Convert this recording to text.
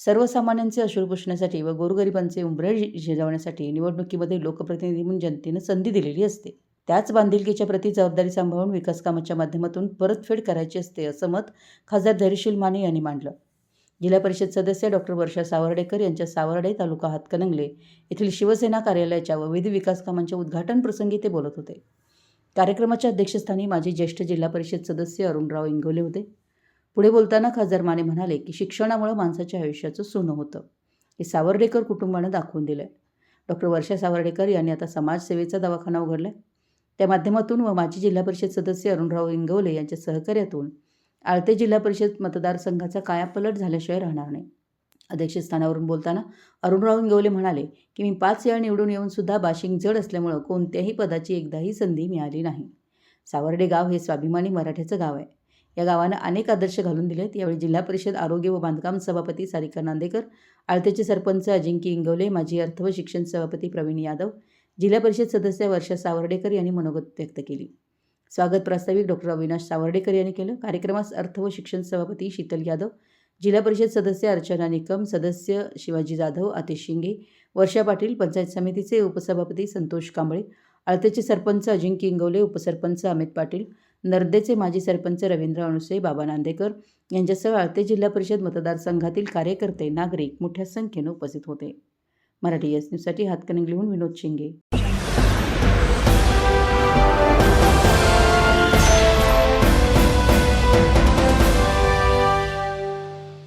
सर्वसामान्यांचे अश्रू पुसण्यासाठी व गोरगरिबांचे उंबरठे झिजवण्यासाठी निवडणुकीमध्ये लोकप्रतिनिधी म्हणून जनतेनं संधी दिलेली असते. त्याच बांधिलकीच्या प्रती जबाबदारी सांभाळून विकास कामाच्या माध्यमातून परतफेड करायची असते, असं मत खासदार धैर्यशील माने यांनी मांडलं. जिल्हा परिषद सदस्य डॉक्टर वर्षा सावर्डेकर यांच्या सावर्डे तालुका हातकणंगले येथील शिवसेना कार्यालयाच्या विविध विकास कामांच्या उद्घाटन प्रसंगी ते बोलत होते. कार्यक्रमाच्या अध्यक्षस्थानी माजी ज्येष्ठ जिल्हा परिषद सदस्य अरुणराव इंगोले होते. पुढे बोलताना खासदार माने म्हणाले की शिक्षणामुळे माणसाच्या आयुष्याचं सोनं होतं, हे सावर्डेकर कुटुंबानं दाखवून दिलं आहे. डॉक्टर वर्षा सावर्डेकर यांनी आता समाजसेवेचा दवाखाना उघडला आहे. त्या माध्यमातून व माजी जिल्हा परिषद सदस्य अरुणराव इंगवले यांच्या सहकार्यातून आळते जिल्हा परिषद मतदारसंघाचा कायापालट झाल्याशिवाय राहणार नाही. अध्यक्षस्थानावरून बोलताना अरुणराव इंगवले म्हणाले की मी 5 वेळा निवडून येऊनसुद्धा बाशिंग जड असल्यामुळं कोणत्याही पदाची एकदाही संधी मिळाली नाही. सावर्डे गाव हे स्वाभिमानी मराठ्याचं गाव आहे. या गावानं अनेक आदर्श घालून दिलेत. यावेळी जिल्हा परिषद आरोग्य व बांधकाम सभापती सारिका नांदेकर, आळतेचे सरपंच अजिंक्य इंगवले, माजी अर्थ व शिक्षण सभापती प्रवीण यादव, जिल्हा परिषद सदस्य वर्षा सावर्डेकर यांनी मनोगत व्यक्त केली. स्वागत प्रास्ताविक डॉक्टर अविनाश सावर्डेकर यांनी केलं. कार्यक्रमास अर्थ व शिक्षण सभापती शीतल यादव, जिल्हा परिषद सदस्य अर्चना निकम, सदस्य शिवाजी जाधव, आतिश शिंगे, वर्षा पाटील, पंचायत समितीचे उपसभापती संतोष कांबळे, आळतेचे सरपंच अजिंक्य इंगवले, उपसरपंच अमित पाटील, नर्देचे माजी सरपंच रवींद्र अणुसे, बाबा नांदेकर यांच्यासह आळते जिल्हा परिषद मतदारसंघातील कार्यकर्ते, नागरिक मोठ्या संख्येनं उपस्थित होते. मराठी एस न्यूजसाठी हातकणंगलेहून विनोद शिंगे.